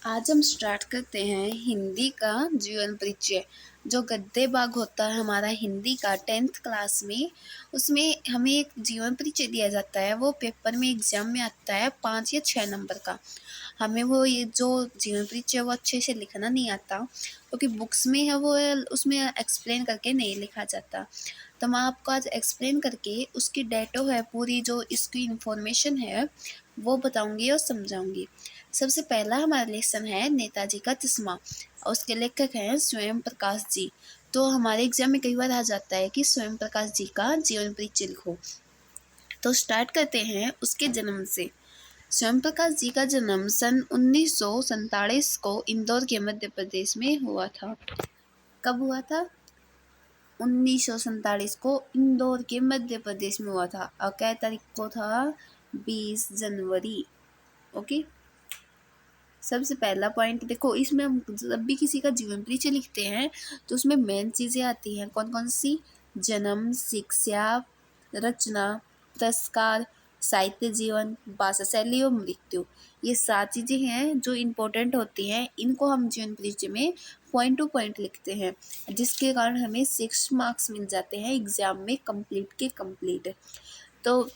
आज हम स्टार्ट करते हैं हिंदी का जीवन परिचय। जो गद्य भाग होता है हमारा हिंदी का 10th क्लास में, उसमें हमें एक जीवन परिचय दिया जाता है। वो पेपर में एग्जाम में आता है 5 या 6 नंबर का। हमें वो ये जो जीवन परिचय वो अच्छे से लिखना नहीं आता, क्योंकि बुक्स में है वो उसमें एक्सप्लेन करके नहीं लिखा जाता। तो मैं आपको आज एक्सप्लेन करके उसकी डेटो है पूरी, जो इसकी इंफॉर्मेशन है वो बताऊंगी और समझाऊंगी। सबसे पहला हमारा लेसन है नेताजी का चश्मा, और उसके लेखक हैं स्वयं प्रकाश जी। तो हमारे एग्जाम में कई बार आ जाता है कि स्वयं प्रकाश जी का जीवन परिचय लिखो। तो स्टार्ट करते हैं उसके जन्म से। स्वयं प्रकाश जी का जन्म सन 1947 को इंदौर के मध्य प्रदेश में हुआ था। कब हुआ था? 1947 को इंदौर के मध्य प्रदेश में हुआ था। और क्या तारीख को था? 20 जनवरी। ओके। सबसे पहला पॉइंट देखो, इसमें हम जब भी किसी का जीवन परिचय लिखते हैं तो उसमें मेन चीज़ें आती हैं। कौन कौन सी? जन्म, शिक्षा, रचना, पुरस्कार, साहित्य जीवन, भाषा शैली और मृत्यु। ये 7 चीज़ें हैं जो इम्पोर्टेंट होती हैं। इनको हम जीवन परिचय में पॉइंट टू पॉइंट लिखते हैं, जिसके कारण हमें 6 मार्क्स मिल जाते हैं एग्जाम में कंप्लीट के कंप्लीट। तो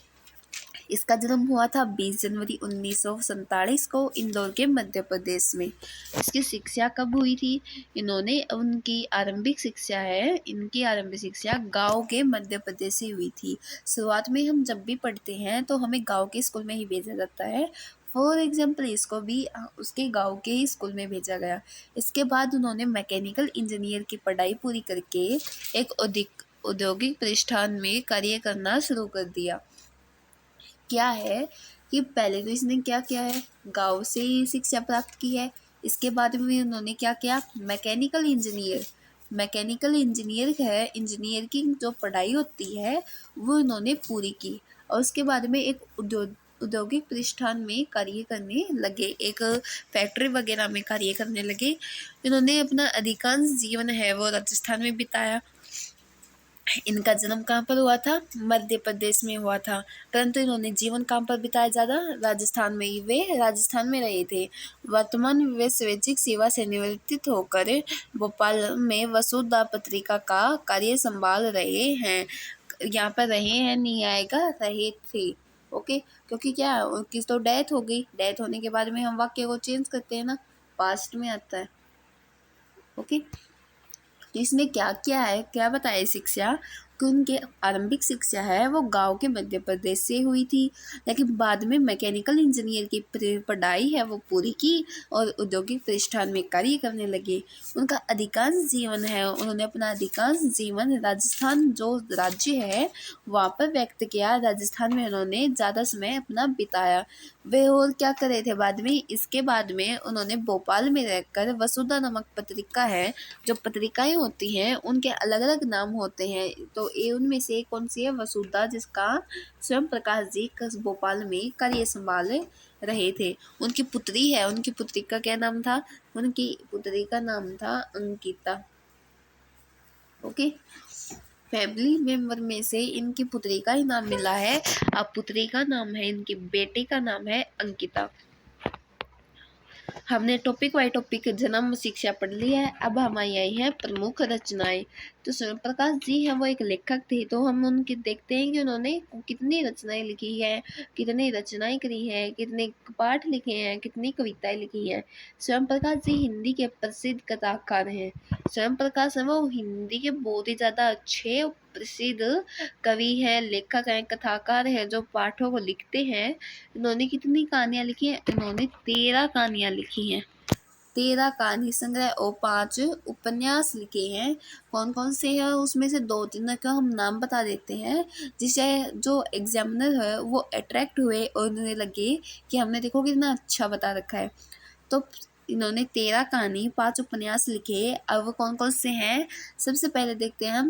इसका जन्म हुआ था 20 जनवरी 1947 को इंदौर के मध्य प्रदेश में। इसकी शिक्षा कब हुई थी? इन्होंने उनकी आरंभिक शिक्षा है, इनकी आरंभिक शिक्षा गांव के मध्य प्रदेश से हुई थी। शुरुआत में हम जब भी पढ़ते हैं तो हमें गांव के स्कूल में ही भेजा जाता है। फॉर एग्जाम्पल इसको भी उसके गांव के ही स्कूल में भेजा गया। इसके बाद उन्होंने मैकेनिकल इंजीनियर की पढ़ाई पूरी करके एक औद्योगिक प्रतिष्ठान में कार्य करना शुरू कर दिया। क्या है कि पहले तो इसने क्या किया है, गांव से ही शिक्षा प्राप्त की है। इसके बाद में उन्होंने क्या किया? मैकेनिकल इंजीनियर है, इंजीनियर की जो पढ़ाई होती है वो उन्होंने पूरी की। और उसके बाद में एक औद्योगिक प्रतिष्ठान में कार्य करने लगे, एक फैक्ट्री वगैरह में कार्य करने लगे। इन्होंने अपना अधिकांश जीवन है वो राजस्थान में बिताया। इनका जन्म कहाँ पर हुआ था? मध्य प्रदेश में हुआ था, परंतु इन्होंने जीवन कहाँ पर बिताया? ज़्यादा राजस्थान में ही वे राजस्थान में रहे थे। वर्तमान में वे स्वैच्छिक सेवा से निवृत्त होकर भोपाल में वसुधा पत्रिका का कार्य संभाल रहे हैं। यहाँ पर रहे हैं नहीं आएगा, रहे थे। ओके, क्योंकि क्या उनकी तो डेथ हो गई। डेथ होने के बाद में हम वाक्य को चेंज करते हैं ना, पास्ट में आता है। ओके, तो इसने क्या किया है, क्या बताया शिक्षा कि उनके आरंभिक शिक्षा है वो गांव के मध्य प्रदेश से हुई थी, लेकिन बाद में मैकेनिकल इंजीनियर की पढ़ाई है वो पूरी की और औद्योगिक प्रतिष्ठान में कार्य करने लगे। उनका अधिकांश जीवन है, उन्होंने अपना अधिकांश जीवन राजस्थान जो राज्य है वहाँ पर व्यक्त किया। राजस्थान में उन्होंने ज़्यादा समय अपना बिताया। वे और क्या करे थे बाद में? इसके बाद में उन्होंने भोपाल में रहकर वसुधा नामक पत्रिका है, जो पत्रिकाएं होती हैं उनके अलग अलग नाम होते हैं। तो ये उनमें से कौन सी है? वसुधा, जिसका स्वयं प्रकाश जी भोपाल में कार्य संभाल रहे थे। उनकी पुत्री है, उनकी पुत्री का क्या नाम था? उनकी पुत्री का नाम था अंकिता। ओके, फैमिली मेंबर में से इनकी पुत्री का ही नाम मिला है। अब पुत्री का नाम है, इनकी बेटे का नाम है अंकिता। हमने टॉपिक वाई टॉपिक जन्म शिक्षा पढ़ ली है। अब हमारी आई है प्रमुख रचनाएं। तो स्वयं प्रकाश जी हैं वो एक लेखक थे, तो हम उनके देखते हैं कि उन्होंने कितनी रचनाएं लिखी है, कितनी रचनाएं करी है, कितने पाठ लिखे हैं, कितनी कविताएं लिखी हैं। स्वयं प्रकाश जी हिंदी के प्रसिद्ध कथाकार हैं। स्वयं प्रकाश है वो हिंदी के बहुत ही ज़्यादा अच्छे प्रसिद्ध कवि हैं, लेखक हैं, कथाकार हैं, जो पाठों को लिखते हैं। इन्होंने कितनी कहानियां लिखी हैं? इन्होंने 13 कहानियां लिखी हैं। 13 कहानी संग्रह और 5 उपन्यास लिखे हैं। कौन कौन से हैं उसमें से 2-3 का हम नाम बता देते हैं, जिससे जो एग्जामिनर है वो अट्रैक्ट हुए और उन्हें लगे कि हमने देखो कितना अच्छा बता रखा है। तो इन्होंने 13 कहानी, 5 उपन्यास लिखे। अब वो कौन कौन से हैं? सबसे पहले देखते हैं हम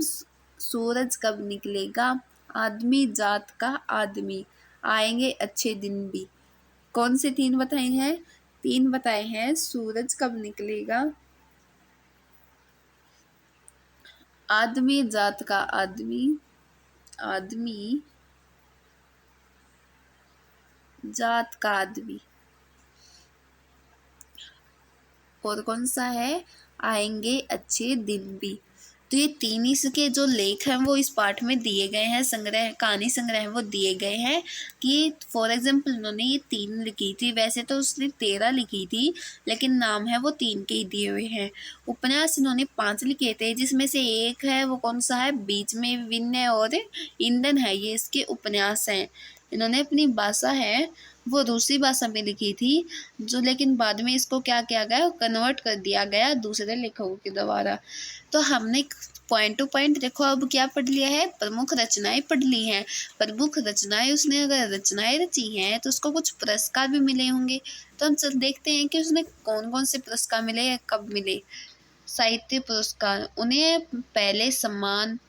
सूरज कब निकलेगा, आदमी जात का आदमी, आएंगे अच्छे दिन भी। कौन से 3 बताए हैं? 3 बताए हैं। सूरज कब निकलेगा, आदमी जात का आदमी, आदमी जात का आदमी। और कौन सा है, आएंगे अच्छे दिन भी। तो ये तीन इसके जो लेख हैं वो इस पाठ में दिए गए हैं, संग्रह कहानी संग्रह है वो दिए गए हैं कि फॉर एग्जाम्पल उन्होंने ये 3 लिखी थी, वैसे तो उसने 13 लिखी थी लेकिन नाम है वो 3 के ही दिए हुए हैं। उपन्यास इन्होंने 5 लिखे थे, जिसमें से एक है वो कौन सा है, बीच में विनय और ईंधन है, ये इसके उपन्यास हैं। इन्होंने अपनी भाषा है वो रूसी भाषा में लिखी थी, जो लेकिन बाद में इसको क्या किया गया, कन्वर्ट कर दिया गया दूसरे लेखकों के द्वारा। तो हमने पॉइंट टू पॉइंट देखो अब क्या पढ़ लिया है, प्रमुख रचनाएं पढ़ ली हैं। प्रमुख रचनाएं, उसने अगर रचनाएं रची हैं तो उसको कुछ पुरस्कार भी मिले होंगे। तो हम चल देखते हैं कि उसने कौन कौन से पुरस्कार मिले या कब मिले। साहित्य पुरस्कार, उन्हें पहले सम्मान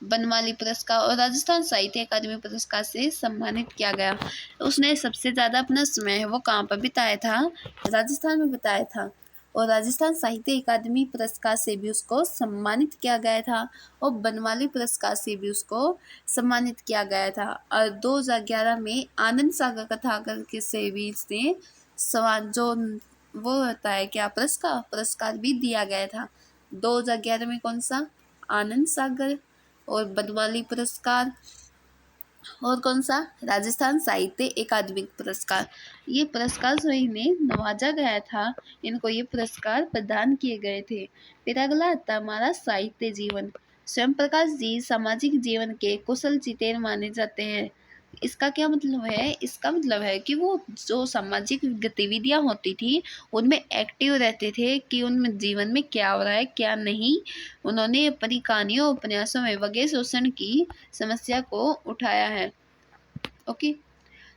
बनमाली पुरस्कार और राजस्थान साहित्य अकादमी पुरस्कार से सम्मानित किया गया। उसने सबसे ज़्यादा अपना समय वो कहाँ पर बिताया था, राजस्थान में बिताया था। और राजस्थान साहित्य अकादमी पुरस्कार से भी उसको सम्मानित किया गया था और बनमाली पुरस्कार से भी उसको सम्मानित किया गया था। और 2011 में आनंद सागर कथाकर के से भी इसने जो वो होता है क्या, पुरस्कार भी दिया गया था। 2011 में कौन सा, आनंद सागर और बनमाली पुरस्कार, और कौन सा, राजस्थान साहित्य अकादमी पुरस्कार। ये पुरस्कार से इन्हें नवाजा गया था, इनको ये पुरस्कार प्रदान किए गए थे। फिर अगला आता हमारा साहित्य जीवन। स्वयं प्रकाश जी सामाजिक जीवन के कुशल चितेर माने जाते हैं। इसका क्या मतलब है, इसका मतलब है कि वो जो सामाजिक गतिविधियां होती थी उनमें एक्टिव रहते थे कि उनमें जीवन में क्या हो रहा है क्या नहीं। उन्होंने अपनी कहानियों उपन्यासों में वगैरह शोषण की समस्या को उठाया है। ओके,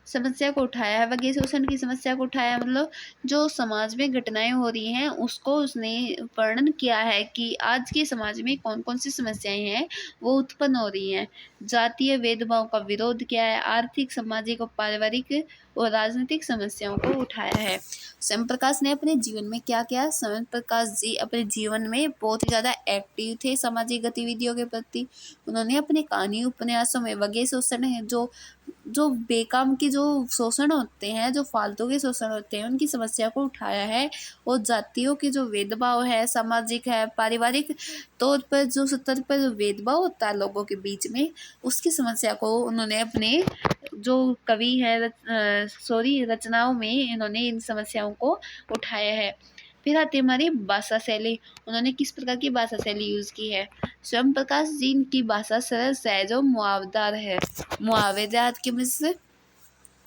समस्या को उठाया है, वगैरह शोषण की समस्या को उठाया, मतलब जो समाज में घटनाएं हो रही हैं उसको उसने वर्णन किया है कि आज के समाज में कौन कौन सी समस्याएं हैं वो उत्पन्न हो रही हैं। जातीय भेदभाव का विरोध किया है, आर्थिक सामाजिक और पारिवारिक और राजनीतिक समस्याओं को उठाया है। स्वयं प्रकाश ने अपने जीवन में क्या किया, स्वयं प्रकाश जी अपने जीवन में बहुत ही ज़्यादा एक्टिव थे सामाजिक गतिविधियों के प्रति। उन्होंने अपने कहानी उपन्यासों में वगैरह शोषण है जो जो बेकाम के जो शोषण होते हैं, जो फालतू के शोषण होते हैं उनकी समस्या को उठाया है। और जातियों के जो भेदभाव है, सामाजिक है, पारिवारिक तौर पर जो स्तर पर जो भेदभाव होता है लोगों के बीच में, उसकी समस्या को उन्होंने अपने जो कवि है रचनाओं में इन्होंने इन समस्याओं को उठाया है। फिर आती है हमारी भाषा शैली। उन्होंने किस प्रकार की भाषा शैली यूज की है। स्वयं प्रकाश जी की भाषा सरल सहज और मुहावरदार है। मुहावरेदार के मिश्र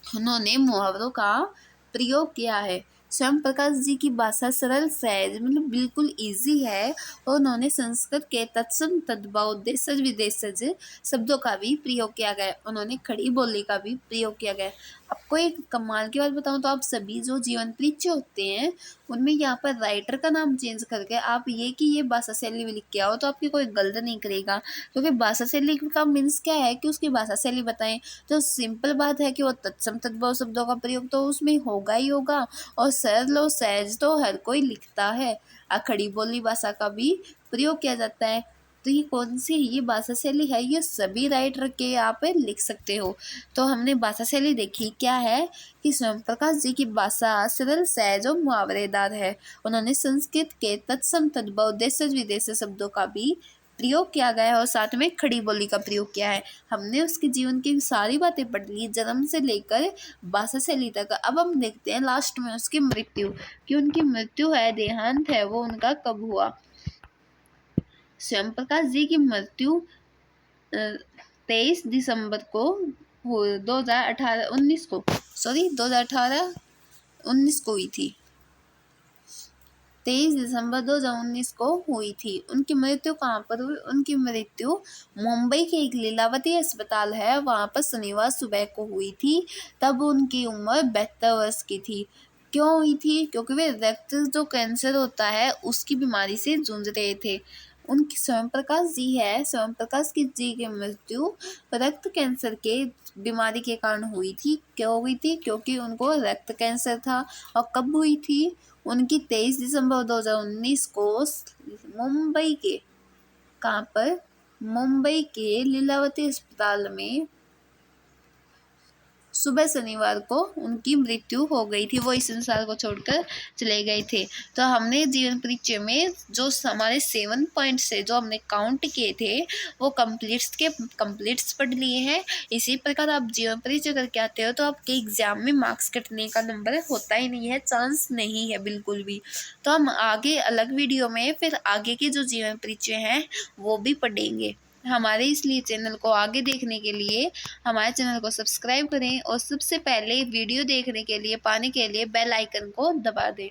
उन्होंने मुहावरों का प्रयोग किया है। स्वयं प्रकाश जी की भाषा सरल सहज मतलब बिल्कुल इजी है और उन्होंने संस्कृत के तत्सम तद्भव देशज विदेशज शब्दों का भी प्रयोग किया गया। उन्होंने खड़ी बोली का भी प्रयोग किया गया। आपको एक कमाल की बात बताऊं तो आप सभी जो जीवन परीक्षे होते हैं उनमें यहाँ पर राइटर का नाम चेंज करके आप ये कि ये भाषा शैली में लिख के आओ तो आपकी कोई गलत नहीं करेगा, क्योंकि भाषा शैली का मीन्स क्या है कि उसकी भाषा शैली बताएं। तो सिंपल बात है कि वो तत्सम तद्भव शब्दों का प्रयोग तो उसमें होगा ही होगा और सरल और सहज तो हर कोई लिखता है। खड़ी बोली भाषा का भी प्रयोग किया जाता है। तो ये कौन सी ये भाषा शैली है, ये सभी राइटर के आप लिख सकते हो। तो हमने भाषा शैली देखी क्या है कि स्वयं प्रकाश जी की भाषा सरल सहज और मुहावरेदार है। उन्होंने संस्कृत के तत्सम तद्भव देशज विदेश शब्दों का भी प्रयोग किया गया है और साथ में खड़ी बोली का प्रयोग किया है। हमने उसके जीवन की सारी बातें पढ़ ली, जन्म से लेकर भाषा शैली तक। अब हम देखते हैं लास्ट में उसकी मृत्यु, कि उनकी मृत्यु है, देहांत है, वो उनका कब हुआ। स्वयं प्रकाश जी की मृत्यु 23 दिसंबर को 2018-19 को 2018-19 को हुई थी। 23 दिसंबर 2019 को हुई थी। उनकी मृत्यु कहाँ पर हुई, उनकी मृत्यु मुंबई के एक लीलावती अस्पताल है वहाँ पर शनिवार सुबह को हुई थी। तब उनकी उम्र 72 वर्ष की थी। क्यों हुई थी, क्योंकि वे रक्त जो कैंसर होता है उसकी बीमारी से जूझ रहे थे। उनकी स्वयं प्रकाश जी है, स्वयं प्रकाश की जी की मृत्यु रक्त कैंसर के बीमारी के कारण हुई थी। क्यों हुई थी, क्योंकि उनको रक्त कैंसर था। और कब हुई थी, उनकी 23 दिसंबर 2019 को मुंबई के कहाँ पर, मुंबई के लीलावती अस्पताल में सुबह शनिवार को उनकी मृत्यु हो गई थी, वो इस संसार को छोड़कर चले गए थे। तो हमने जीवन परिचय में जो हमारे 7 पॉइंट्स है जो हमने काउंट किए थे वो कंप्लीट्स पढ़ लिए हैं। इसी प्रकार आप जीवन परिचय करके आते हो तो आपके एग्जाम में मार्क्स कटने का नंबर होता ही नहीं है, चांस नहीं है बिल्कुल भी। तो हम आगे अलग वीडियो में फिर आगे के जो जीवन परिचय हैं वो भी पढ़ेंगे। हमारे इसलिए चैनल को आगे देखने के लिए हमारे चैनल को सब्सक्राइब करें और सबसे पहले वीडियो देखने के लिए पाने के लिए बेल आइकन को दबा दें।